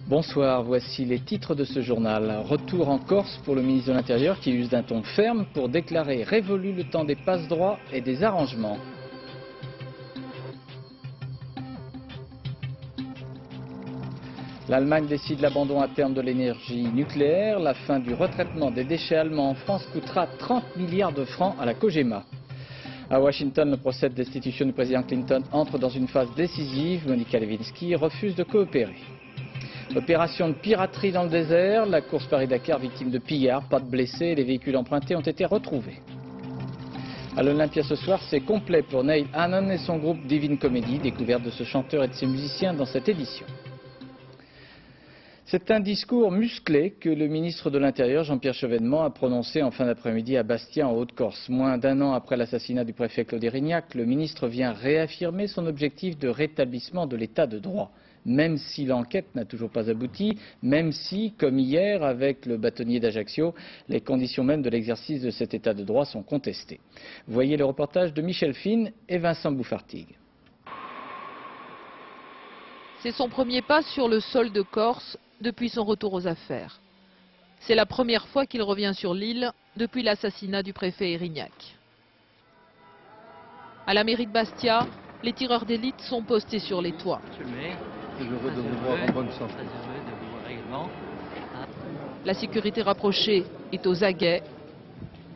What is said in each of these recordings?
Bonsoir, voici les titres de ce journal. Retour en Corse pour le ministre de l'Intérieur qui use d'un ton ferme pour déclarer révolu le temps des passe-droits et des arrangements. L'Allemagne décide l'abandon à terme de l'énergie nucléaire. La fin du retraitement des déchets allemands en France coûtera 30 milliards de francs à la Cogema. À Washington, le procès de destitution du président Clinton entre dans une phase décisive. Monica Lewinsky refuse de coopérer. Opération de piraterie dans le désert, la course Paris-Dakar victime de pillards, pas de blessés, les véhicules empruntés ont été retrouvés. À l'Olympia ce soir, c'est complet pour Neil Hannon et son groupe Divine Comedy, découverte de ce chanteur et de ses musiciens dans cette édition. C'est un discours musclé que le ministre de l'Intérieur, Jean-Pierre Chevènement, a prononcé en fin d'après-midi à Bastia, en Haute-Corse. Moins d'un an après l'assassinat du préfet Claude Érignac, le ministre vient réaffirmer son objectif de rétablissement de l'état de droit. Même si l'enquête n'a toujours pas abouti, même si, comme hier avec le bâtonnier d'Ajaccio, les conditions même de l'exercice de cet état de droit sont contestées. Voyez le reportage de Michel Fine et Vincent Bouffartigue. C'est son premier pas sur le sol de Corse depuis son retour aux affaires. C'est la première fois qu'il revient sur l'île depuis l'assassinat du préfet Érignac. À la mairie de Bastia, les tireurs d'élite sont postés sur les toits. Heureux de vous voir en bonne santé. La sécurité rapprochée est aux aguets.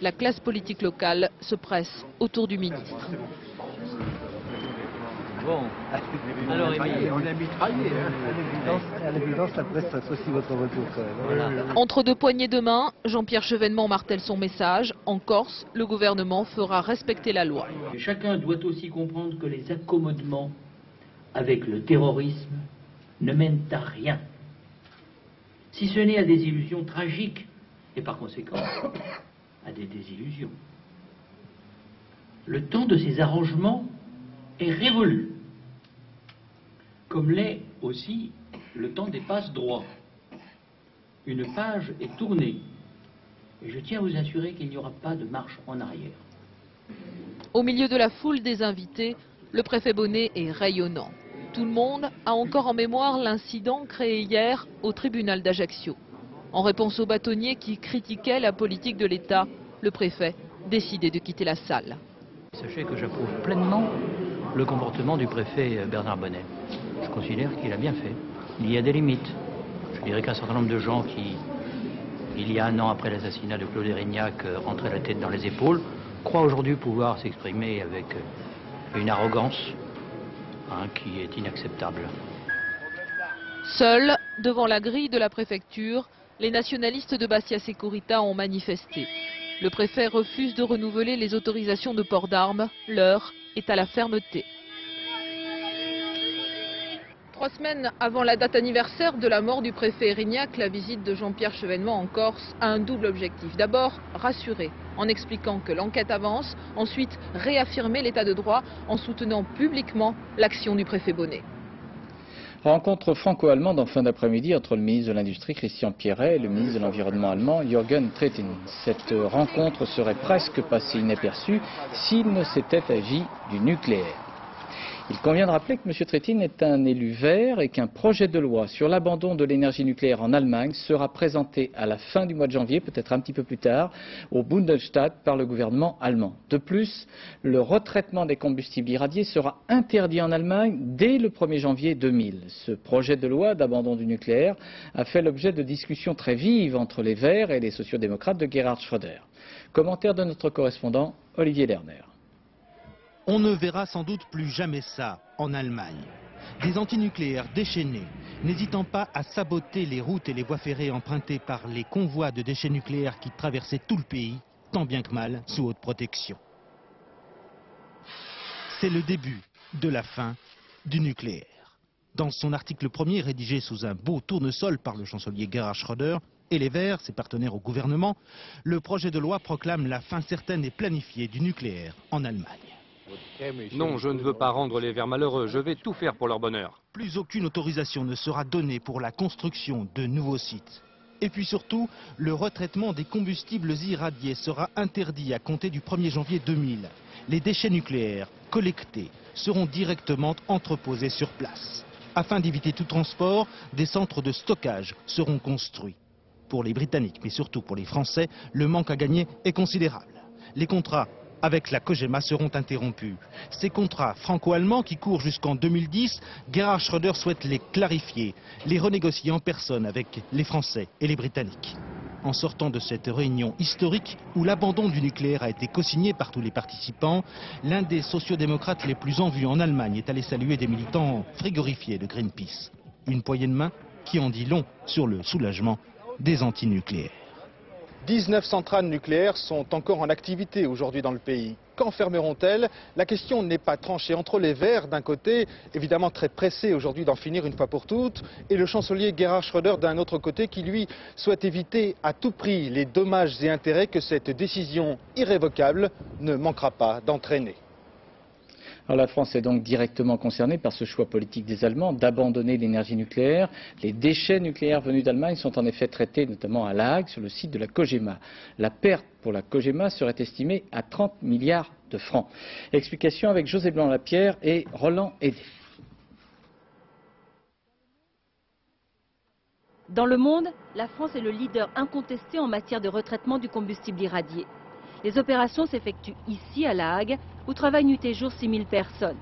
La classe politique locale se presse autour du ministre. Bon, alors on a mitraillé. À l'évidence, la presse associe votre retour quand même. voilà. Entre deux poignées de main, Jean-Pierre Chevènement martèle son message. En Corse, le gouvernement fera respecter la loi. Chacun doit aussi comprendre que les accommodements avec le terrorisme ne mènent à rien, si ce n'est à des illusions tragiques et par conséquent à des désillusions. Le temps de ces arrangements est révolu, comme l'est aussi le temps des passe-droits. Une page est tournée et je tiens à vous assurer qu'il n'y aura pas de marche en arrière. Au milieu de la foule des invités, le préfet Bonnet est rayonnant. Tout le monde a encore en mémoire l'incident créé hier au tribunal d'Ajaccio. En réponse aux bâtonniers qui critiquaient la politique de l'État, le préfet décidait de quitter la salle. Sachez que j'approuve pleinement le comportement du préfet Bernard Bonnet. Je considère qu'il a bien fait. Il y a des limites. Je dirais qu'un certain nombre de gens qui, il y a un an après l'assassinat de Claude Érignac, rentraient la tête dans les épaules, croient aujourd'hui pouvoir s'exprimer avec une arrogance qui est inacceptable. Seuls, devant la grille de la préfecture, les nationalistes de Bastia Securita ont manifesté. Le préfet refuse de renouveler les autorisations de port d'armes. L'heure est à la fermeté. 3 semaines avant la date anniversaire de la mort du préfet Érignac, la visite de Jean-Pierre Chevènement en Corse a un double objectif. D'abord, rassurer en expliquant que l'enquête avance. Ensuite, réaffirmer l'état de droit en soutenant publiquement l'action du préfet Bonnet. Rencontre franco-allemande en fin d'après-midi entre le ministre de l'Industrie Christian Pierret et le ministre de l'Environnement allemand Jürgen Trittin. Cette rencontre serait presque passée inaperçue s'il ne s'était agi du nucléaire. Il convient de rappeler que M. Trittin est un élu vert et qu'un projet de loi sur l'abandon de l'énergie nucléaire en Allemagne sera présenté à la fin du mois de janvier, peut-être un petit peu plus tard, au Bundestag par le gouvernement allemand. De plus, le retraitement des combustibles irradiés sera interdit en Allemagne dès le 1er janvier 2000. Ce projet de loi d'abandon du nucléaire a fait l'objet de discussions très vives entre les Verts et les sociodémocrates de Gerhard Schröder. Commentaire de notre correspondant Olivier Lerner. On ne verra sans doute plus jamais ça en Allemagne. Des antinucléaires déchaînés, n'hésitant pas à saboter les routes et les voies ferrées empruntées par les convois de déchets nucléaires qui traversaient tout le pays, tant bien que mal sous haute protection. C'est le début de la fin du nucléaire. Dans son article premier rédigé sous un beau tournesol par le chancelier Gerhard Schröder et les Verts, ses partenaires au gouvernement, le projet de loi proclame la fin certaine et planifiée du nucléaire en Allemagne. Non, je ne veux pas rendre les Verts malheureux, je vais tout faire pour leur bonheur. Plus aucune autorisation ne sera donnée pour la construction de nouveaux sites. Et puis surtout, le retraitement des combustibles irradiés sera interdit à compter du 1er janvier 2000. Les déchets nucléaires collectés seront directement entreposés sur place. Afin d'éviter tout transport, des centres de stockage seront construits. Pour les Britanniques, mais surtout pour les Français, le manque à gagner est considérable. Les contrats avec la COGEMA seront interrompus. Ces contrats franco-allemands qui courent jusqu'en 2010, Gerhard Schröder souhaite les clarifier, les renégocier en personne avec les Français et les Britanniques. En sortant de cette réunion historique où l'abandon du nucléaire a été co-signé par tous les participants, l'un des sociodémocrates les plus en vue en Allemagne est allé saluer des militants frigorifiés de Greenpeace. Une poignée de main qui en dit long sur le soulagement des antinucléaires. 19 centrales nucléaires sont encore en activité aujourd'hui dans le pays. Quand fermeront-elles? La question n'est pas tranchée entre les Verts d'un côté, évidemment très pressés aujourd'hui d'en finir une fois pour toutes, et le chancelier Gerhard Schröder d'un autre côté qui lui souhaite éviter à tout prix les dommages et intérêts que cette décision irrévocable ne manquera pas d'entraîner. Alors la France est donc directement concernée par ce choix politique des Allemands d'abandonner l'énergie nucléaire. Les déchets nucléaires venus d'Allemagne sont en effet traités notamment à La Hague sur le site de la COGEMA. La perte pour la COGEMA serait estimée à 30 milliards de francs. Explication avec José Blanc-Lapierre et Roland Hédé. Dans le monde, la France est le leader incontesté en matière de retraitement du combustible irradié. Les opérations s'effectuent ici à La Hague, où travaillent nuit et jour 6 000 personnes.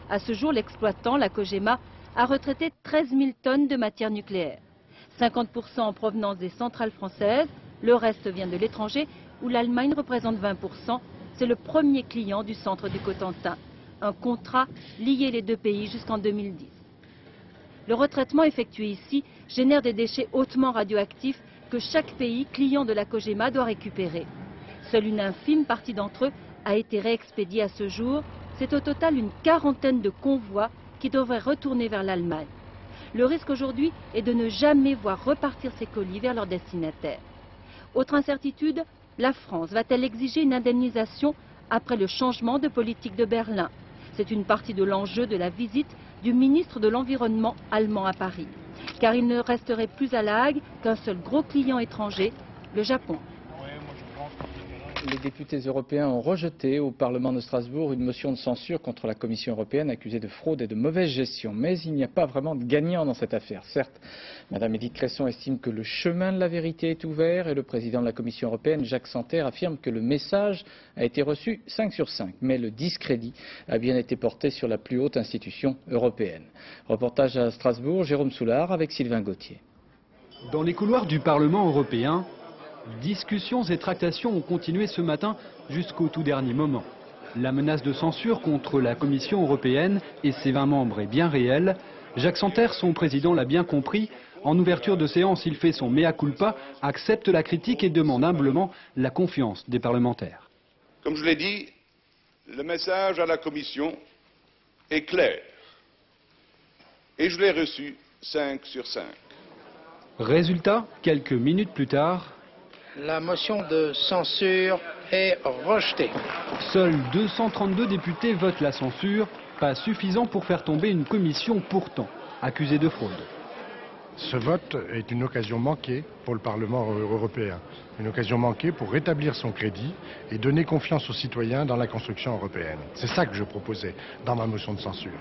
À ce jour, l'exploitant, la COGEMA, a retraité 13 000 tonnes de matière nucléaire. 50% en provenance des centrales françaises, le reste vient de l'étranger, où l'Allemagne représente 20%. C'est le premier client du centre du Cotentin. Un contrat lié les deux pays jusqu'en 2010. Le retraitement effectué ici génère des déchets hautement radioactifs que chaque pays client de la COGEMA doit récupérer. Seule une infime partie d'entre eux a été réexpédiée à ce jour. C'est au total une quarantaine de convois qui devraient retourner vers l'Allemagne. Le risque aujourd'hui est de ne jamais voir repartir ces colis vers leur destinataire. Autre incertitude, la France va-t-elle exiger une indemnisation après le changement de politique de Berlin? C'est une partie de l'enjeu de la visite du ministre de l'Environnement allemand à Paris. Car il ne resterait plus à La Hague qu'un seul gros client étranger, le Japon. Les députés européens ont rejeté au Parlement de Strasbourg une motion de censure contre la Commission européenne accusée de fraude et de mauvaise gestion. Mais il n'y a pas vraiment de gagnant dans cette affaire. Certes, Mme Edith Cresson estime que le chemin de la vérité est ouvert et le président de la Commission européenne, Jacques Santer, affirme que le message a été reçu 5 sur 5. Mais le discrédit a bien été porté sur la plus haute institution européenne. Reportage à Strasbourg, Jérôme Soulard avec Sylvain Gauthier. Dans les couloirs du Parlement européen, discussions et tractations ont continué ce matin jusqu'au tout dernier moment. La menace de censure contre la Commission européenne et ses 20 membres est bien réelle. Jacques Santer, son président, l'a bien compris. En ouverture de séance, il fait son mea culpa, accepte la critique et demande humblement la confiance des parlementaires. Comme je l'ai dit, le message à la Commission est clair. Et je l'ai reçu 5 sur 5. Résultat, quelques minutes plus tard, la motion de censure est rejetée. Seuls 232 députés votent la censure, pas suffisant pour faire tomber une commission pourtant accusée de fraude. Ce vote est une occasion manquée pour le Parlement européen. Une occasion manquée pour rétablir son crédit et donner confiance aux citoyens dans la construction européenne. C'est ça que je proposais dans ma motion de censure.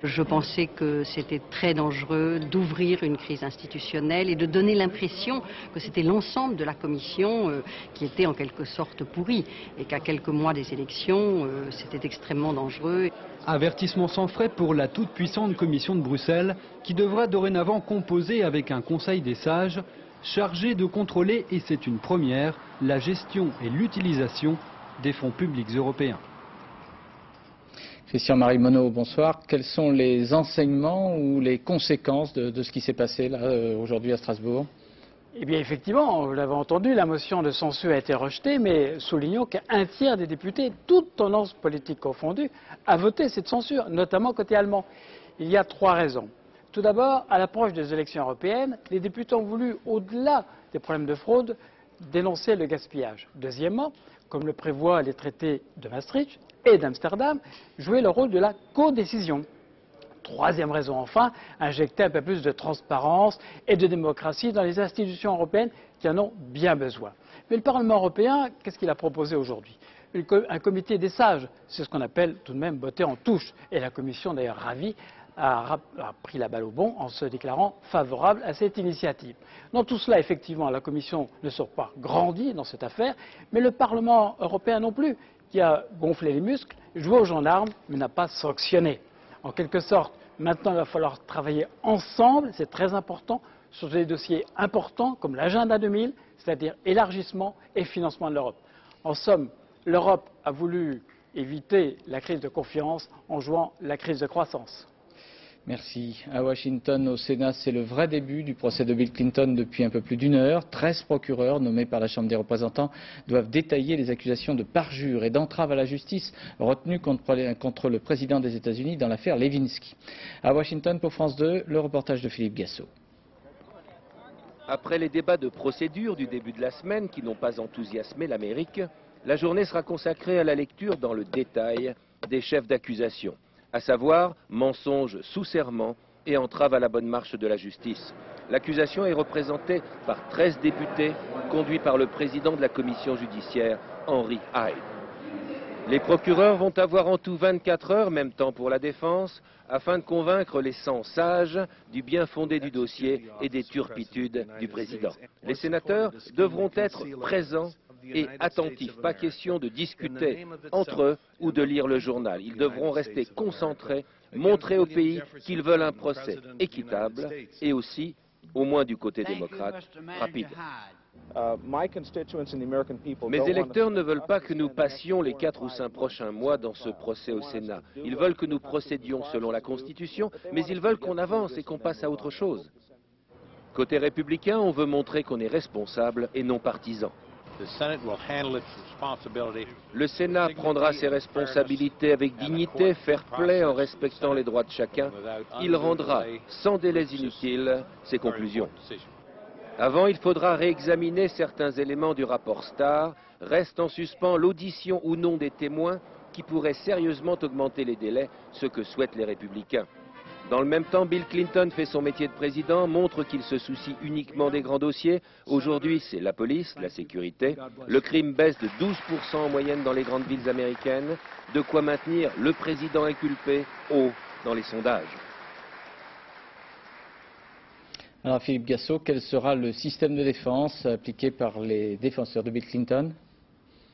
Je pensais que c'était très dangereux d'ouvrir une crise institutionnelle et de donner l'impression que c'était l'ensemble de la Commission qui était en quelque sorte pourrie et qu'à quelques mois des élections, c'était extrêmement dangereux. Avertissement sans frais pour la toute-puissante Commission de Bruxelles qui devra dorénavant composer avec un Conseil des sages chargé de contrôler, et c'est une première, la gestion et l'utilisation des fonds publics européens. Christian-Marie Monod, bonsoir. Quels sont les enseignements ou les conséquences de ce qui s'est passé là aujourd'hui à Strasbourg? Eh bien effectivement, vous l'avez entendu, la motion de censure a été rejetée, mais soulignons qu'un tiers des députés, toutes tendances politiques confondues, a voté cette censure, notamment côté allemand. Il y a 3 raisons. Tout d'abord, à l'approche des élections européennes, les députés ont voulu, au-delà des problèmes de fraude, dénoncer le gaspillage. Deuxièmement, comme le prévoient les traités de Maastricht et d'Amsterdam, jouer le rôle de la codécision. troisième raison enfin, injecter un peu plus de transparence et de démocratie dans les institutions européennes qui en ont bien besoin. Mais le Parlement européen, qu'est-ce qu'il a proposé aujourd'hui? Un comité des sages, c'est ce qu'on appelle tout de même botter en touche. Et la Commission, d'ailleurs ravie, a pris la balle au bond en se déclarant favorable à cette initiative. Dans tout cela, effectivement, la Commission ne sort pas grandie dans cette affaire, mais le Parlement européen non plus, qui a gonflé les muscles, joué aux gendarmes, mais n'a pas sanctionné. En quelque sorte, maintenant, il va falloir travailler ensemble, c'est très important, sur des dossiers importants comme l'agenda 2000, c'est-à-dire élargissement et financement de l'Europe. En somme, l'Europe a voulu éviter la crise de confiance en jouant la crise de croissance. Merci. À Washington, au Sénat, c'est le vrai début du procès de Bill Clinton depuis un peu plus d'une heure. 13 procureurs nommés par la Chambre des représentants doivent détailler les accusations de parjure et d'entrave à la justice retenues contre le président des États-Unis dans l'affaire Lewinsky. À Washington, pour France 2, le reportage de Philippe Gassot. Après les débats de procédure du début de la semaine qui n'ont pas enthousiasmé l'Amérique, la journée sera consacrée à la lecture dans le détail des chefs d'accusation, à savoir mensonges sous serment et entrave à la bonne marche de la justice. L'accusation est représentée par 13 députés conduits par le président de la commission judiciaire, Henry Hyde. Les procureurs vont avoir en tout 24 heures, même temps pour la défense, afin de convaincre les 100 sages du bien fondé du dossier et des turpitudes du président. Les sénateurs devront être présents et attentifs. Pas question de discuter entre eux ou de lire le journal. Ils devront rester concentrés, montrer au pays qu'ils veulent un procès équitable et aussi, au moins du côté démocrate, rapide. Mes électeurs ne veulent pas que nous passions les 4 ou 5 prochains mois dans ce procès au Sénat. Ils veulent que nous procédions selon la Constitution, mais ils veulent qu'on avance et qu'on passe à autre chose. Côté républicain, on veut montrer qu'on est responsable et non partisan. Le Sénat prendra ses responsabilités avec dignité, fair play, en respectant les droits de chacun. Il rendra, sans délais inutiles, ses conclusions. Avant, il faudra réexaminer certains éléments du rapport Starr. Reste en suspens l'audition ou non des témoins qui pourrait sérieusement augmenter les délais, ce que souhaitent les républicains. Dans le même temps, Bill Clinton fait son métier de président, montre qu'il se soucie uniquement des grands dossiers. Aujourd'hui, c'est la police, la sécurité. Le crime baisse de 12% en moyenne dans les grandes villes américaines. De quoi maintenir le président inculpé haut dans les sondages. Alors Philippe Gassot, quel sera le système de défense appliqué par les défenseurs de Bill Clinton?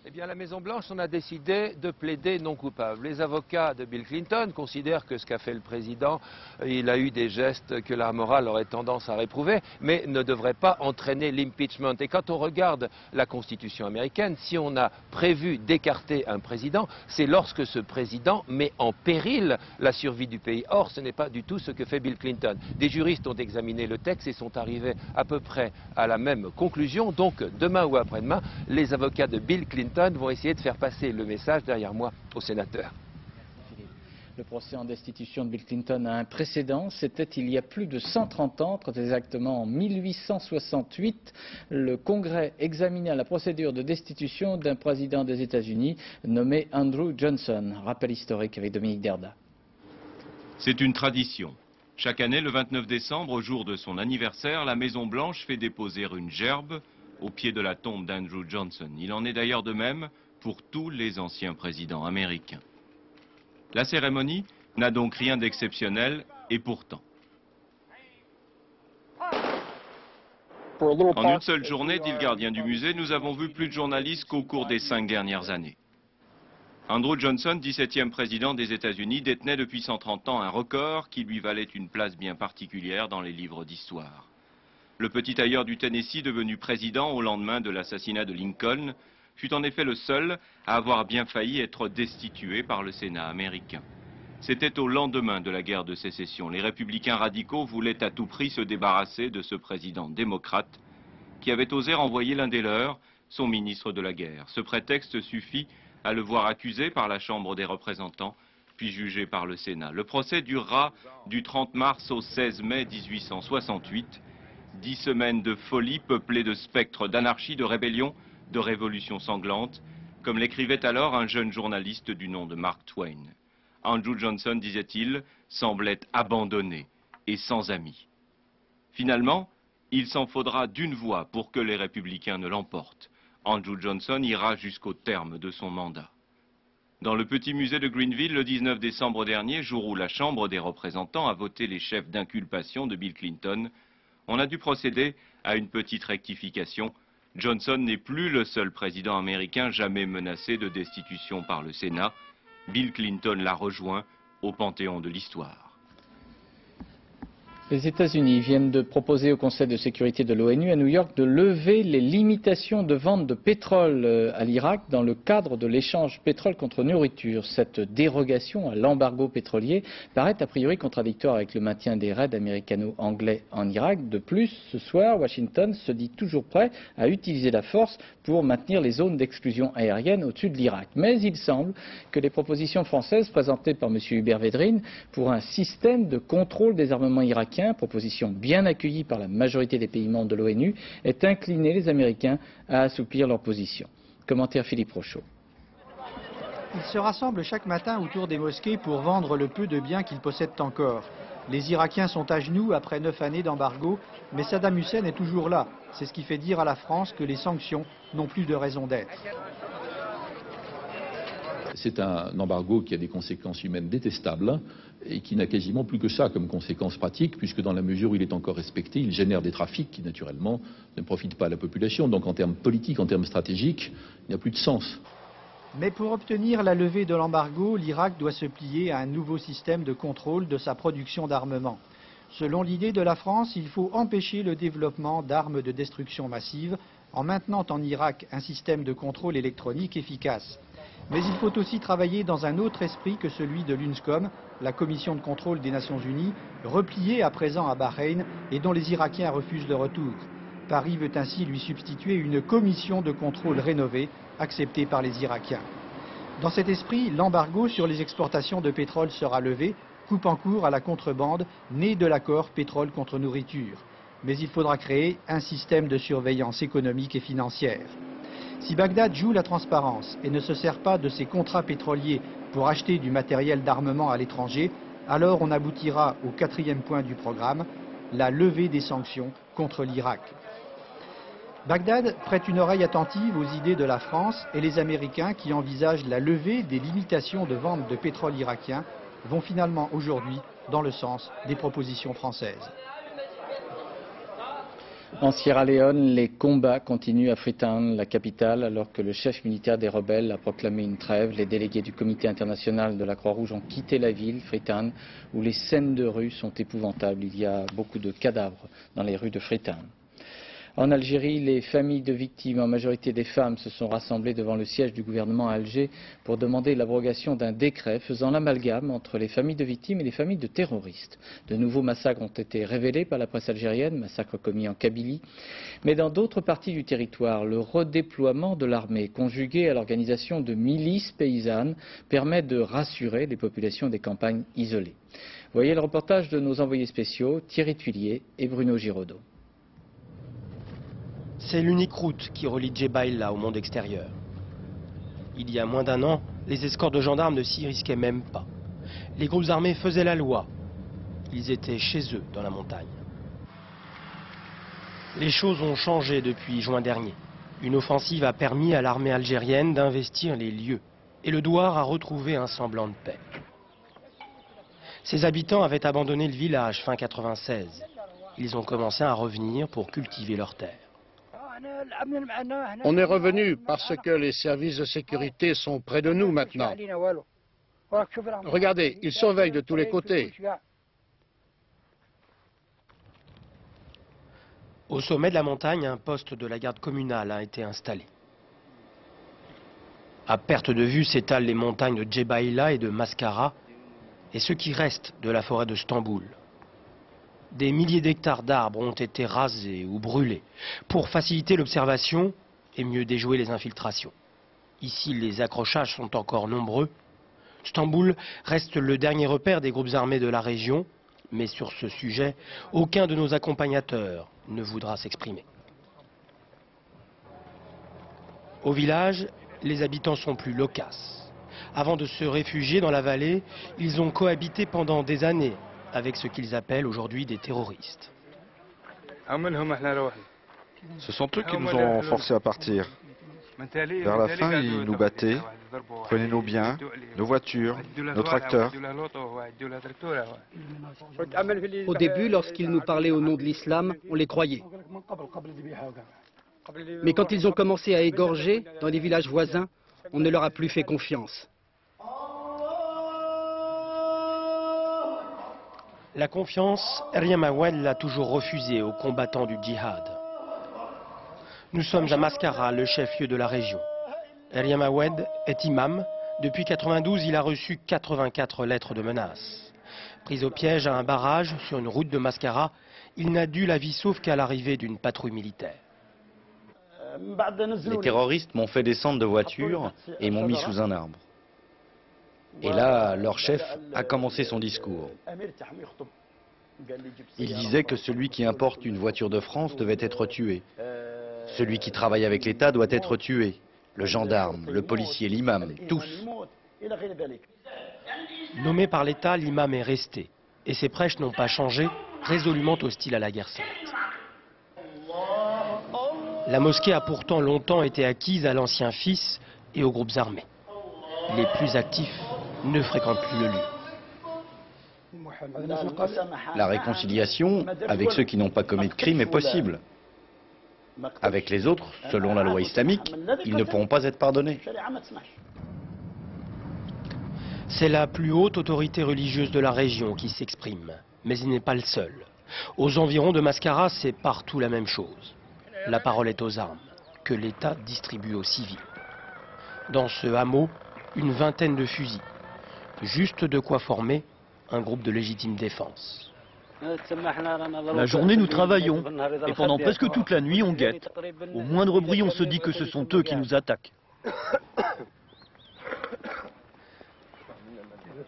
Eh bien, à la Maison-Blanche, on a décidé de plaider non coupable. Les avocats de Bill Clinton considèrent que ce qu'a fait le président, il a eu des gestes que la morale aurait tendance à réprouver, mais ne devrait pas entraîner l'impeachment. Et quand on regarde la Constitution américaine, si on a prévu d'écarter un président, c'est lorsque ce président met en péril la survie du pays. Or, ce n'est pas du tout ce que fait Bill Clinton. Des juristes ont examiné le texte et sont arrivés à peu près à la même conclusion. Donc, demain ou après-demain, les avocats de Bill Clinton vont essayer de faire passer le message derrière moi aux sénateurs. Le procès en destitution de Bill Clinton a un précédent. C'était il y a plus de 130 ans, très exactement en 1868. Le Congrès examina la procédure de destitution d'un président des États-Unis nommé Andrew Johnson. Rappel historique avec Dominique Derda. C'est une tradition. Chaque année, le 29 décembre, au jour de son anniversaire, la Maison-Blanche fait déposer une gerbe au pied de la tombe d'Andrew Johnson. Il en est d'ailleurs de même pour tous les anciens présidents américains. La cérémonie n'a donc rien d'exceptionnel et pourtant. En une seule journée, dit le gardien du musée, nous avons vu plus de journalistes qu'au cours des 5 dernières années. Andrew Johnson, 17e président des États-Unis, détenait depuis 130 ans un record qui lui valait une place bien particulière dans les livres d'histoire. Le petit tailleur du Tennessee, devenu président au lendemain de l'assassinat de Lincoln, fut en effet le seul à avoir bien failli être destitué par le Sénat américain. C'était au lendemain de la guerre de sécession. Les républicains radicaux voulaient à tout prix se débarrasser de ce président démocrate qui avait osé renvoyer l'un des leurs, son ministre de la guerre. Ce prétexte suffit à le voir accusé par la Chambre des représentants, puis jugé par le Sénat. Le procès durera du 30 mars au 16 mai 1868. 10 semaines de folie peuplées de spectres d'anarchie, de rébellion, de révolution sanglante, comme l'écrivait alors un jeune journaliste du nom de Mark Twain. Andrew Johnson, disait-il, semblait abandonné et sans amis. Finalement, il s'en faudra d'une voix pour que les républicains ne l'emportent. Andrew Johnson ira jusqu'au terme de son mandat. Dans le petit musée de Greenville, le 19 décembre dernier, jour où la Chambre des représentants a voté les chefs d'inculpation de Bill Clinton, on a dû procéder à une petite rectification. Johnson n'est plus le seul président américain jamais menacé de destitution par le Sénat. Bill Clinton l'a rejoint au panthéon de l'histoire. Les États-Unis viennent de proposer au Conseil de sécurité de l'ONU à New York de lever les limitations de vente de pétrole à l'Irak dans le cadre de l'échange pétrole contre nourriture. Cette dérogation à l'embargo pétrolier paraît a priori contradictoire avec le maintien des raids américano-anglais en Irak. De plus, ce soir, Washington se dit toujours prêt à utiliser la force pour maintenir les zones d'exclusion aérienne au-dessus de l'Irak. Mais il semble que les propositions françaises présentées par M. Hubert Védrine pour un système de contrôle des armements irakiens, proposition bien accueillie par la majorité des pays membres de l'ONU, est incliné les Américains à assouplir leur position. Commentaire Philippe Rochaud. Ils se rassemblent chaque matin autour des mosquées pour vendre le peu de biens qu'ils possèdent encore. Les Irakiens sont à genoux après 9 années d'embargo, mais Saddam Hussein est toujours là. C'est ce qui fait dire à la France que les sanctions n'ont plus de raison d'être. C'est un embargo qui a des conséquences humaines détestables et qui n'a quasiment plus que ça comme conséquence pratique, puisque dans la mesure où il est encore respecté, il génère des trafics qui naturellement ne profitent pas à la population. Donc en termes politiques, en termes stratégiques, il n'y a plus de sens. Mais pour obtenir la levée de l'embargo, l'Irak doit se plier à un nouveau système de contrôle de sa production d'armement. Selon l'idée de la France, il faut empêcher le développement d'armes de destruction massive en maintenant en Irak un système de contrôle électronique efficace. Mais il faut aussi travailler dans un autre esprit que celui de l'UNSCOM, la commission de contrôle des Nations Unies, repliée à présent à Bahreïn et dont les Irakiens refusent le retour. Paris veut ainsi lui substituer une commission de contrôle rénovée, acceptée par les Irakiens. Dans cet esprit, l'embargo sur les exportations de pétrole sera levé, coupant court à la contrebande née de l'accord pétrole contre nourriture. Mais il faudra créer un système de surveillance économique et financière. Si Bagdad joue la transparence et ne se sert pas de ses contrats pétroliers pour acheter du matériel d'armement à l'étranger, alors on aboutira au 4e point du programme, la levée des sanctions contre l'Irak. Bagdad prête une oreille attentive aux idées de la France et les Américains qui envisagent la levée des limitations de vente de pétrole irakien vont finalement aujourd'hui dans le sens des propositions françaises. En Sierra Leone, les combats continuent à Freetown, la capitale, alors que le chef militaire des rebelles a proclamé une trêve. Les délégués du comité international de la Croix-Rouge ont quitté la ville, Freetown, où les scènes de rue sont épouvantables. Il y a beaucoup de cadavres dans les rues de Freetown. En Algérie, les familles de victimes, en majorité des femmes, se sont rassemblées devant le siège du gouvernement à Alger pour demander l'abrogation d'un décret faisant l'amalgame entre les familles de victimes et les familles de terroristes. De nouveaux massacres ont été révélés par la presse algérienne, massacres commis en Kabylie. Mais dans d'autres parties du territoire, le redéploiement de l'armée, conjugué à l'organisation de milices paysannes, permet de rassurer les populations des campagnes isolées. Voyez le reportage de nos envoyés spéciaux, Thierry Tuillier et Bruno Giraudot. C'est l'unique route qui relie Djebaïla au monde extérieur. Il y a moins d'un an, les escortes de gendarmes ne s'y risquaient même pas. Les groupes armés faisaient la loi. Ils étaient chez eux dans la montagne. Les choses ont changé depuis juin dernier. Une offensive a permis à l'armée algérienne d'investir les lieux et le Douar a retrouvé un semblant de paix. Ses habitants avaient abandonné le village fin 96. Ils ont commencé à revenir pour cultiver leurs terres. On est revenu parce que les services de sécurité sont près de nous maintenant. Regardez, ils surveillent de tous les côtés. Au sommet de la montagne, un poste de la garde communale a été installé. À perte de vue s'étalent les montagnes de Djebaïla et de Mascara et ce qui reste de la forêt de Stamboul. Des milliers d'hectares d'arbres ont été rasés ou brûlés pour faciliter l'observation et mieux déjouer les infiltrations. Ici, les accrochages sont encore nombreux. Stamboul reste le dernier repère des groupes armés de la région, mais sur ce sujet, aucun de nos accompagnateurs ne voudra s'exprimer. Au village, les habitants sont plus loquaces. Avant de se réfugier dans la vallée, ils ont cohabité pendant des années avec ce qu'ils appellent aujourd'hui des terroristes. Ce sont eux qui nous ont forcés à partir. Vers la fin, ils nous battaient, prenaient nos biens, nos voitures, nos tracteurs. Au début, lorsqu'ils nous parlaient au nom de l'islam, on les croyait. Mais quand ils ont commencé à égorger dans les villages voisins, on ne leur a plus fait confiance. La confiance, Riyam Awad l'a toujours refusée aux combattants du djihad. Nous sommes à Mascara, le chef-lieu de la région. Riyam Awad est imam. Depuis 1992, il a reçu 84 lettres de menaces. Pris au piège à un barrage sur une route de Mascara, il n'a dû la vie sauve qu'à l'arrivée d'une patrouille militaire. Les terroristes m'ont fait descendre de voiture et m'ont mis sous un arbre. Et là, leur chef a commencé son discours. Il disait que celui qui importe une voiture de France devait être tué. Celui qui travaille avec l'État doit être tué. Le gendarme, le policier, l'imam, tous. Nommé par l'État, l'imam est resté. Et ses prêches n'ont pas changé, résolument hostiles à la guerre sainte. La mosquée a pourtant longtemps été acquise à l'ancien fils et aux groupes armés. Les plus actifs ne fréquentent plus le lieu. La réconciliation avec ceux qui n'ont pas commis de crime est possible. Avec les autres, selon la loi islamique, ils ne pourront pas être pardonnés. C'est la plus haute autorité religieuse de la région qui s'exprime, mais il n'est pas le seul. Aux environs de Mascara, c'est partout la même chose. La parole est aux armes, que l'État distribue aux civils. Dans ce hameau, une vingtaine de fusils. Juste de quoi former un groupe de légitime défense. La journée, nous travaillons. Et pendant presque toute la nuit, on guette. Au moindre bruit, on se dit que ce sont eux qui nous attaquent.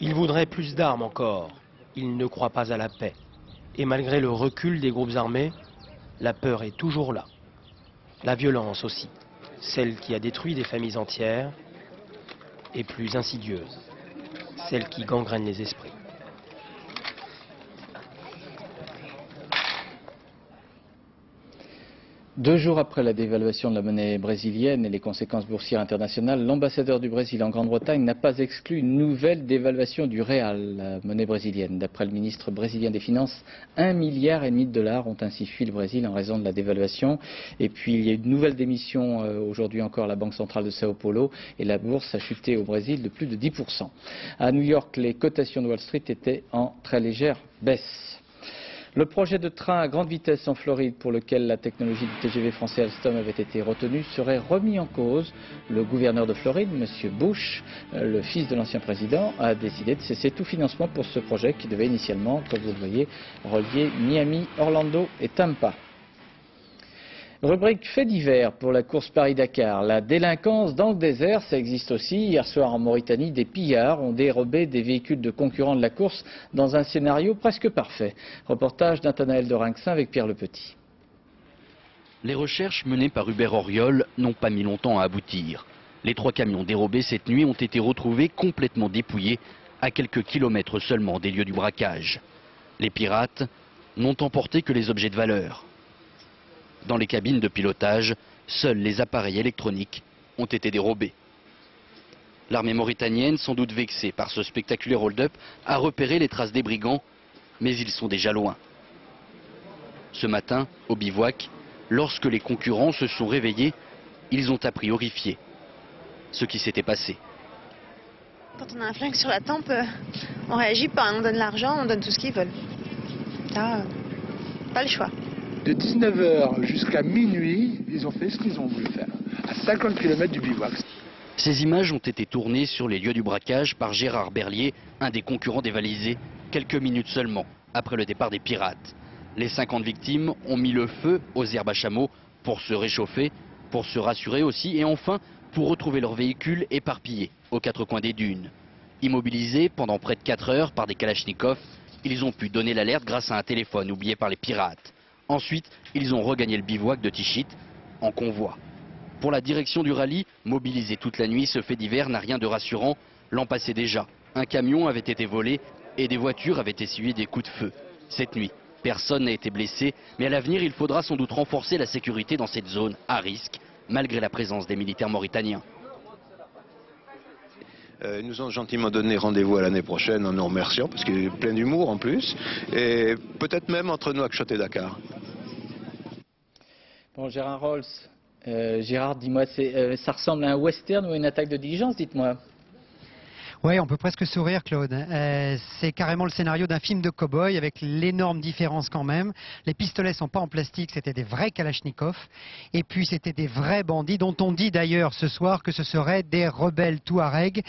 Ils voudraient plus d'armes encore. Ils ne croient pas à la paix. Et malgré le recul des groupes armés, la peur est toujours là. La violence aussi. Celle qui a détruit des familles entières est plus insidieuse. Celle qui gangrène les esprits. Deux jours après la dévaluation de la monnaie brésilienne et les conséquences boursières internationales, l'ambassadeur du Brésil en Grande-Bretagne n'a pas exclu une nouvelle dévaluation du réal, la monnaie brésilienne. D'après le ministre brésilien des Finances, 1,5 milliard de dollars ont ainsi fui le Brésil en raison de la dévaluation. Et puis il y a eu une nouvelle démission aujourd'hui encore à la Banque centrale de Sao Paulo et la bourse a chuté au Brésil de plus de 10%. À New York, les cotations de Wall Street étaient en très légère baisse. Le projet de train à grande vitesse en Floride pour lequel la technologie du TGV français Alstom avait été retenue serait remis en cause. Le gouverneur de Floride, M. Bush, le fils de l'ancien président, a décidé de cesser tout financement pour ce projet qui devait initialement, comme vous le voyez, relier Miami, Orlando et Tampa. Rubrique fait divers pour la course Paris-Dakar. La délinquance dans le désert, ça existe aussi. Hier soir en Mauritanie, des pillards ont dérobé des véhicules de concurrents de la course dans un scénario presque parfait. Reportage d'Nathanaël de Rinxin avec Pierre Le Petit. Les recherches menées par Hubert Auriol n'ont pas mis longtemps à aboutir. Les 3 camions dérobés cette nuit ont été retrouvés complètement dépouillés à quelques kilomètres seulement des lieux du braquage. Les pirates n'ont emporté que les objets de valeur. Dans les cabines de pilotage, seuls les appareils électroniques ont été dérobés. L'armée mauritanienne, sans doute vexée par ce spectaculaire hold-up, a repéré les traces des brigands, mais ils sont déjà loin. Ce matin, au bivouac, lorsque les concurrents se sont réveillés, ils ont appris horrifiés ce qui s'était passé. Quand on a un flingue sur la tempe, on réagit pas, on donne l'argent, on donne tout ce qu'ils veulent. Là, pas le choix. De 19h jusqu'à minuit, ils ont fait ce qu'ils ont voulu faire, à 50 km du bivouac. Ces images ont été tournées sur les lieux du braquage par Gérard Berlier, un des concurrents dévalisés, quelques minutes seulement après le départ des pirates. Les 50 victimes ont mis le feu aux herbes à chameau pour se réchauffer, pour se rassurer aussi et enfin pour retrouver leur véhicule éparpillé aux 4 coins des dunes. Immobilisés pendant près de 4 heures par des kalachnikovs, ils ont pu donner l'alerte grâce à un téléphone oublié par les pirates. Ensuite, ils ont regagné le bivouac de Tichit en convoi. Pour la direction du rallye, mobilisée toute la nuit, ce fait divers n'a rien de rassurant. L'an passé déjà, un camion avait été volé et des voitures avaient essuyé des coups de feu. Cette nuit, personne n'a été blessé, mais à l'avenir, il faudra sans doute renforcer la sécurité dans cette zone à risque, malgré la présence des militaires mauritaniens. Ils nous ont gentiment donné rendez-vous à l'année prochaine en nous remerciant, parce qu'il est plein d'humour en plus, et peut-être même entre Nouakchott et Dakar. Bon, Gérard Rolls, Gérard, dis-moi, ça ressemble à un western ou à une attaque de diligence, dites-moi. Oui, on peut presque sourire, Claude. C'est carrément le scénario d'un film de cow-boy avec l'énorme différence quand même. Les pistolets sont pas en plastique, c'était des vrais Kalachnikov. Et puis c'était des vrais bandits dont on dit d'ailleurs ce soir que ce seraient des rebelles Touaregs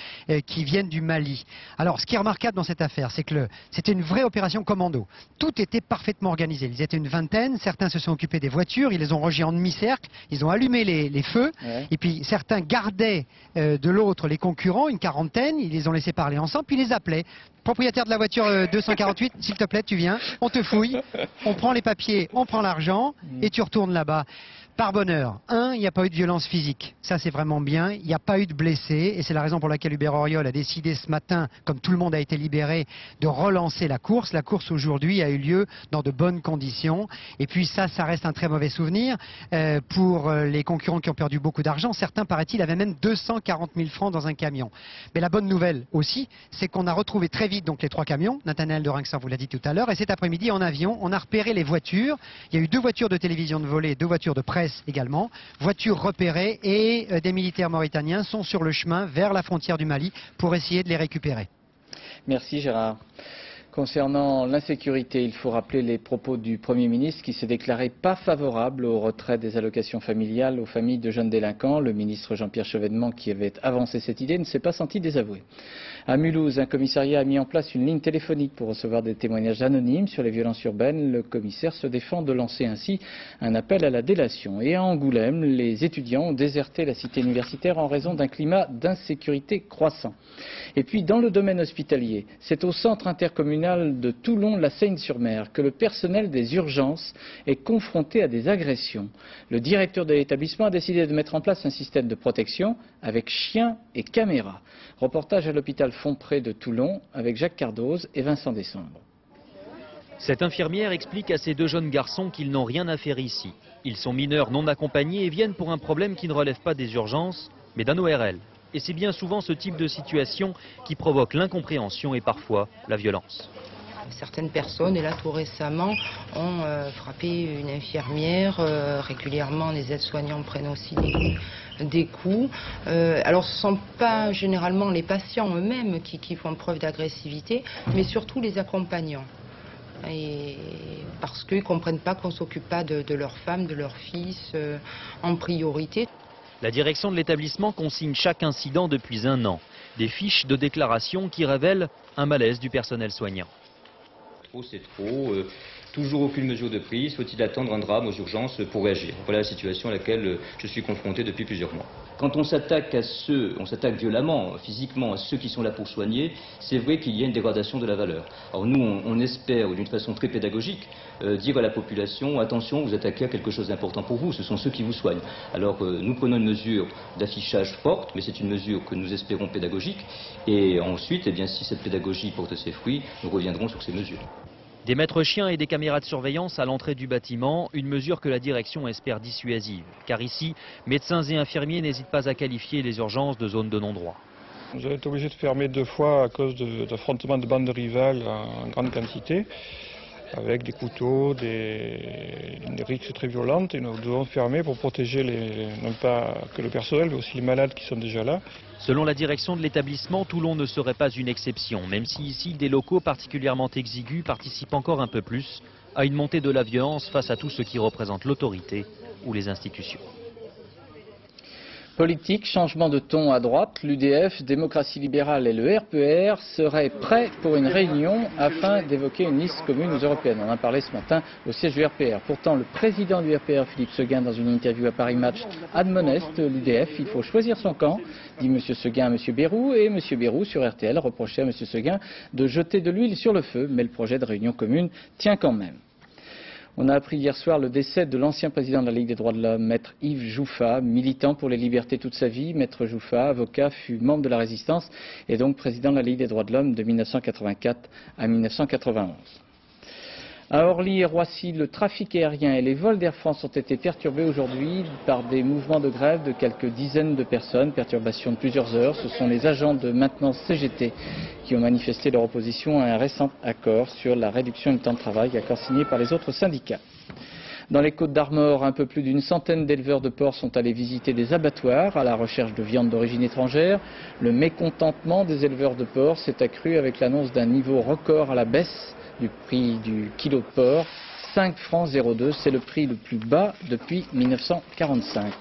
qui viennent du Mali. Alors ce qui est remarquable dans cette affaire, c'est que c'était une vraie opération commando. Tout était parfaitement organisé. Ils étaient une vingtaine, certains se sont occupés des voitures, ils les ont rangées en demi-cercle, ils ont allumé les feux. Ouais. Et puis certains gardaient de l'autre les concurrents, une quarantaine, ils les ont laissés parler ensemble, puis les appelaient. Propriétaire de la voiture 248, s'il te plaît, tu viens, on te fouille, on prend les papiers, on prend l'argent, et tu retournes là-bas. Par bonheur, il n'y a pas eu de violence physique. Ça, c'est vraiment bien. Il n'y a pas eu de blessés. Et c'est la raison pour laquelle Hubert Auriol a décidé ce matin, comme tout le monde a été libéré, de relancer la course. La course aujourd'hui a eu lieu dans de bonnes conditions. Et puis ça reste un très mauvais souvenir pour les concurrents qui ont perdu beaucoup d'argent. Certains, paraît-il, avaient même 240 000 francs dans un camion. Mais la bonne nouvelle aussi, c'est qu'on a retrouvé très vite donc les 3 camions. Nathanaël de Rinxan vous l'a dit tout à l'heure. Et cet après-midi, en avion, on a repéré les voitures. Il y a eu 2 voitures de télévision de volée, 2 voitures de presse également, voitures repérées, et des militaires mauritaniens sont sur le chemin vers la frontière du Mali pour essayer de les récupérer. Merci Gérard. Concernant l'insécurité, il faut rappeler les propos du Premier ministre qui s'est déclaré pas favorable au retrait des allocations familiales aux familles de jeunes délinquants. Le ministre Jean-Pierre Chevènement, qui avait avancé cette idée, ne s'est pas senti désavoué. À Mulhouse, un commissariat a mis en place une ligne téléphonique pour recevoir des témoignages anonymes sur les violences urbaines. Le commissaire se défend de lancer ainsi un appel à la délation. Et à Angoulême, les étudiants ont déserté la cité universitaire en raison d'un climat d'insécurité croissant. Et puis, dans le domaine hospitalier, c'est au centre intercommunal de Toulon-la-Seigne-sur-Mer que le personnel des urgences est confronté à des agressions. Le directeur de l'établissement a décidé de mettre en place un système de protection avec chiens et caméras. Reportage à l'hôpital Fontpré de Toulon avec Jacques Cardoz et Vincent Décembre. Cette infirmière explique à ces 2 jeunes garçons qu'ils n'ont rien à faire ici. Ils sont mineurs non accompagnés et viennent pour un problème qui ne relève pas des urgences, mais d'un ORL. Et c'est bien souvent ce type de situation qui provoque l'incompréhension et parfois la violence. Certaines personnes, et là tout récemment, ont frappé une infirmière. Régulièrement, les aides-soignants prennent aussi des coups. Alors ce ne sont pas généralement les patients eux-mêmes qui font preuve d'agressivité, mais surtout les accompagnants. Et parce qu'ils ne comprennent pas qu'on ne s'occupe pas de leur femme, de leur fils en priorité. La direction de l'établissement consigne chaque incident depuis 1 an. Des fiches de déclaration qui révèlent un malaise du personnel soignant. Trop, c'est trop. Toujours aucune mesure de prise. Faut-il attendre un drame aux urgences pour réagir? Voilà la situation à laquelle je suis confronté depuis plusieurs mois. Quand on s'attaque on s'attaque violemment, physiquement, à ceux qui sont là pour soigner, c'est vrai qu'il y a une dégradation de la valeur. Alors nous, on espère, d'une façon très pédagogique, dire à la population, attention, vous attaquez à quelque chose d'important pour vous, ce sont ceux qui vous soignent. Alors nous prenons une mesure d'affichage forte, mais c'est une mesure que nous espérons pédagogique. Et ensuite, eh bien, si cette pédagogie porte ses fruits, nous reviendrons sur ces mesures. Des maîtres chiens et des caméras de surveillance à l'entrée du bâtiment, une mesure que la direction espère dissuasive. Car ici, médecins et infirmiers n'hésitent pas à qualifier les urgences de zone de non-droit. Nous avons été obligés de fermer 2 fois à cause d'affrontements de bandes rivales en grande quantité, avec des couteaux, des rixes très violentes, et nous devons fermer pour protéger non pas que le personnel, mais aussi les malades qui sont déjà là. Selon la direction de l'établissement, Toulon ne serait pas une exception, même si ici des locaux particulièrement exigus participent encore un peu plus à une montée de la violence face à tout ce qui représente l'autorité ou les institutions. Politique, changement de ton à droite, l'UDF, Démocratie libérale et le RPR seraient prêts pour une réunion afin d'évoquer une liste commune aux européennes. On en a parlé ce matin au siège du RPR. Pourtant, le président du RPR, Philippe Séguin, dans une interview à Paris Match, admoneste l'UDF. Il faut choisir son camp, dit M. Séguin à M. Bayrou, et M. Bayrou sur RTL reprochait à M. Séguin de jeter de l'huile sur le feu. Mais le projet de réunion commune tient quand même. On a appris hier soir le décès de l'ancien président de la Ligue des droits de l'homme, Maître Yves Jouffat, militant pour les libertés toute sa vie. Maître Jouffat, avocat, fut membre de la Résistance et donc président de la Ligue des droits de l'homme de 1984 à 1991. À Orly et Roissy, le trafic aérien et les vols d'Air France ont été perturbés aujourd'hui par des mouvements de grève de quelques dizaines de personnes, perturbation de plusieurs heures. Ce sont les agents de maintenance CGT qui ont manifesté leur opposition à un récent accord sur la réduction du temps de travail, accord signé par les autres syndicats. Dans les Côtes-d'Armor, un peu plus d'une centaine d'éleveurs de porcs sont allés visiter des abattoirs à la recherche de viande d'origine étrangère. Le mécontentement des éleveurs de porcs s'est accru avec l'annonce d'un niveau record à la baisse du prix du kilo de porc, 5 francs 02, c'est le prix le plus bas depuis 1945.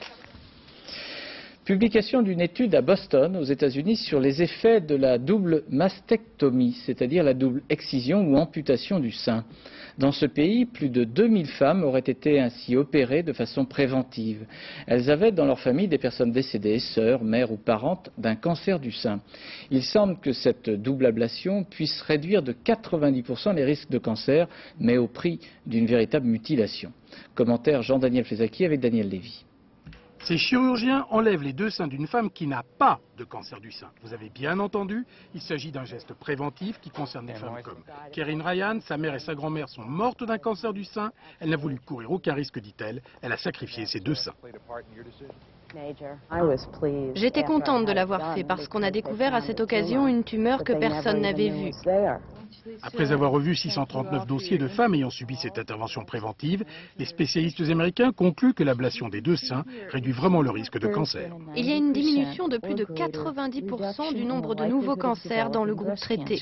Publication d'une étude à Boston, aux États-Unis, sur les effets de la double mastectomie, c'est-à-dire la double excision ou amputation du sein. Dans ce pays, plus de 2000 femmes auraient été ainsi opérées de façon préventive. Elles avaient dans leur famille des personnes décédées, sœurs, mères ou parentes d'un cancer du sein. Il semble que cette double ablation puisse réduire de 90% les risques de cancer, mais au prix d'une véritable mutilation. Commentaire Jean-Daniel Flezaki avec Daniel Lévy. Ces chirurgiens enlèvent les deux seins d'une femme qui n'a pas de cancer du sein. Vous avez bien entendu, il s'agit d'un geste préventif qui concerne des femmes comme Kerryn Ryan. Sa mère et sa grand-mère sont mortes d'un cancer du sein. Elle n'a voulu courir aucun risque, dit-elle. Elle a sacrifié ses deux seins. J'étais contente de l'avoir fait parce qu'on a découvert à cette occasion une tumeur que personne n'avait vue. Après avoir revu 639 dossiers de femmes ayant subi cette intervention préventive, les spécialistes américains concluent que l'ablation des deux seins réduit vraiment le risque de cancer. Il y a une diminution de plus de 90% du nombre de nouveaux cancers dans le groupe traité.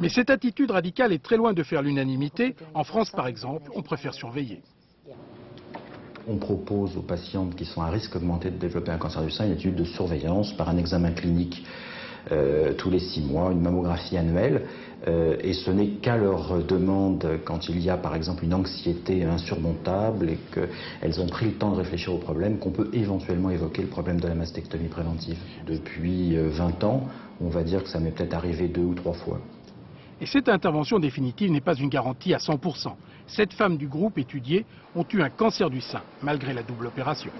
Mais cette attitude radicale est très loin de faire l'unanimité. En France, par exemple, on préfère surveiller. On propose aux patientes qui sont à risque augmenté de développer un cancer du sein une étude de surveillance par un examen clinique tous les 6 mois, une mammographie annuelle, et ce n'est qu'à leur demande quand il y a par exemple une anxiété insurmontable et qu'elles ont pris le temps de réfléchir au problème qu'on peut éventuellement évoquer le problème de la mastectomie préventive. Depuis 20 ans, on va dire que ça m'est peut-être arrivé 2 ou 3 fois. Et cette intervention définitive n'est pas une garantie à 100%. 7 femmes du groupe étudié ont eu un cancer du sein, malgré la double opération.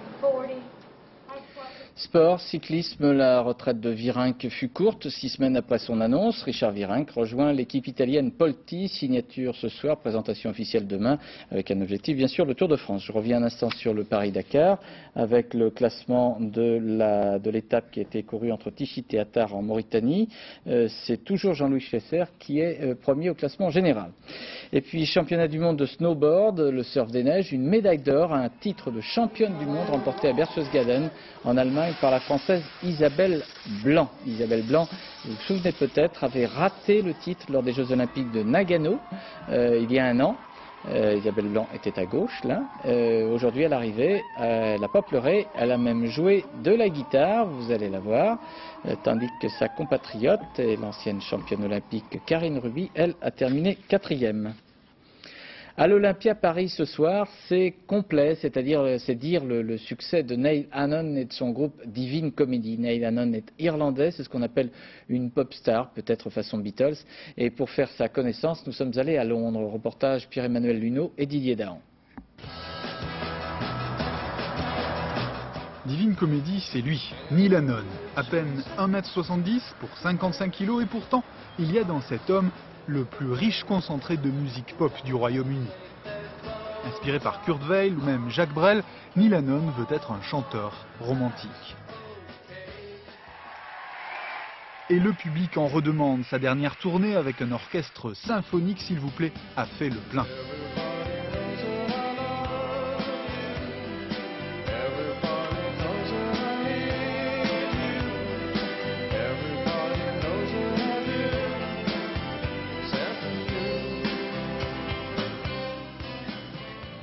Sport, cyclisme, la retraite de Virenque fut courte. 6 semaines après son annonce, Richard Virenque rejoint l'équipe italienne Polti. Signature ce soir, présentation officielle demain, avec un objectif bien sûr le Tour de France. Je reviens un instant sur le Paris-Dakar, avec le classement de l'étape qui a été courue entre Tichy et Attar en Mauritanie. C'est toujours Jean-Louis Schlesser qui est premier au classement général. Et puis championnat du monde de snowboard, le surf des neiges, une médaille d'or, un titre de championne du monde remporté à Berchtesgaden en Allemagne par la Française Isabelle Blanc. Isabelle Blanc, vous vous souvenez peut-être, avait raté le titre lors des Jeux Olympiques de Nagano il y a un an. Isabelle Blanc était à gauche là. Aujourd'hui à l'arrivée, elle n'a pas pleuré, elle a même joué de la guitare, vous allez la voir, tandis que sa compatriote et l'ancienne championne olympique Karine Ruby, elle a terminé 4e. À l'Olympia Paris ce soir, c'est complet, c'est-à-dire c'est dire le succès de Neil Hannon et de son groupe Divine Comedy. Neil Hannon est irlandais, c'est ce qu'on appelle une pop star, peut-être façon Beatles. Et pour faire sa connaissance, nous sommes allés à Londres. Reportage Pierre-Emmanuel Luneau et Didier Dahan. Divine Comedy, c'est lui, Neil Hannon. À peine 1,70 m pour 55 kg et pourtant, il y a dans cet homme le plus riche concentré de musique pop du Royaume-Uni. Inspiré par Kurt Weill ou même Jacques Brel, Neil Hannon veut être un chanteur romantique. Et le public en redemande. Sa dernière tournée avec un orchestre symphonique, s'il vous plaît, a fait le plein.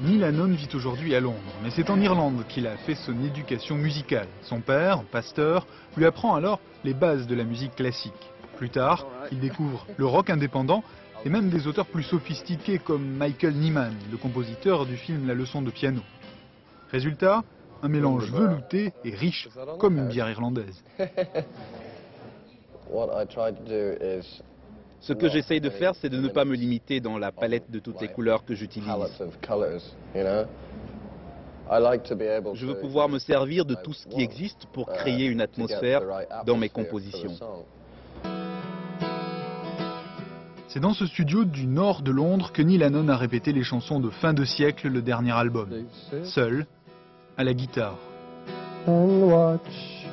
Neil Hannon vit aujourd'hui à Londres, mais c'est en Irlande qu'il a fait son éducation musicale. Son père, pasteur, lui apprend alors les bases de la musique classique. Plus tard, il découvre le rock indépendant et même des auteurs plus sophistiqués comme Michael Nyman, le compositeur du film La leçon de piano. Résultat, un mélange velouté et riche comme une bière irlandaise. Ce que j'essaye de faire, c'est de ne pas me limiter dans la palette de toutes les couleurs que j'utilise. Je veux pouvoir me servir de tout ce qui existe pour créer une atmosphère dans mes compositions. C'est dans ce studio du nord de Londres que Neil Hannon a répété les chansons de fin de siècle, le dernier album, seul, à la guitare. And watch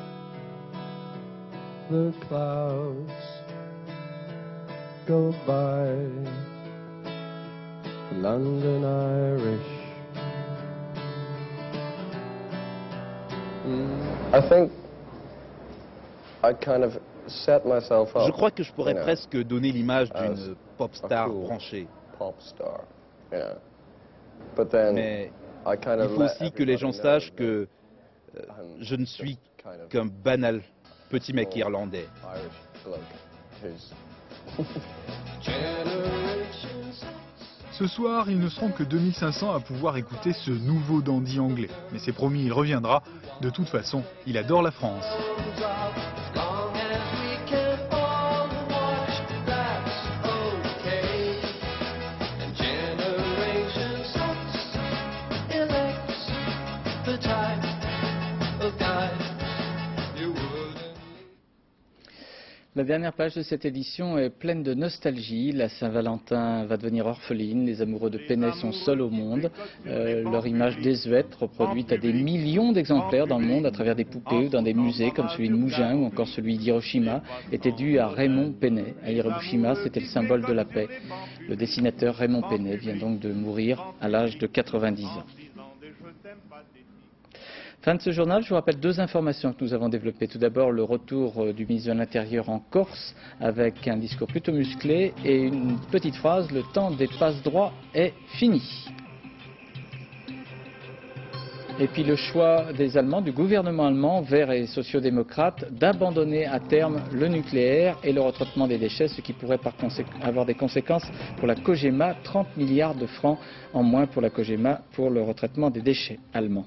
the clouds go by, London Irish. Je crois que je pourrais presque donner l'image d'une pop star branchée. Mais il faut aussi que les gens sachent que je ne suis qu'un banal petit mec irlandais. Ce soir, ils ne seront que 2500 à pouvoir écouter ce nouveau dandy anglais. Mais c'est promis, il reviendra. De toute façon, il adore la France. La dernière page de cette édition est pleine de nostalgie. La Saint-Valentin va devenir orpheline. Les amoureux de Pennet sont seuls au monde. Leur image désuète, reproduite à des millions d'exemplaires dans le monde à travers des poupées ou dans des musées comme celui de Mougins ou encore celui d'Hiroshima, était due à Raymond Pennet. À Hiroshima, c'était le symbole de la paix. Le dessinateur Raymond Pennet vient donc de mourir à l'âge de 90 ans. Fin de ce journal, je vous rappelle deux informations que nous avons développées. Tout d'abord, le retour du ministre de l'Intérieur en Corse avec un discours plutôt musclé et une petite phrase, le temps des passe-droits est fini. Et puis le choix des Allemands, du gouvernement allemand, verts et sociodémocrates, d'abandonner à terme le nucléaire et le retraitement des déchets, ce qui pourrait avoir des conséquences pour la COGEMA, 30 milliards de francs en moins pour la COGEMA pour le retraitement des déchets allemands.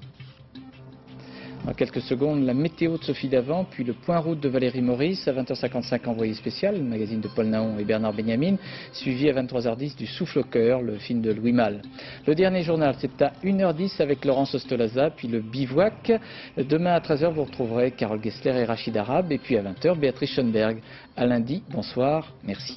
Dans quelques secondes, la météo de Sophie Davant, puis le point route de Valérie Maurice, à 20h55 envoyé spécial, le magazine de Paul Naon et Bernard Benjamin, suivi à 23h10 du Souffle au cœur, le film de Louis Malle. Le dernier journal, c'est à 1h10 avec Laurence Ostolaza, puis le bivouac. Demain à 13h, vous retrouverez Carole Gessler et Rachid Arabe, et puis à 20h, Béatrice Schoenberg. À lundi, bonsoir, merci.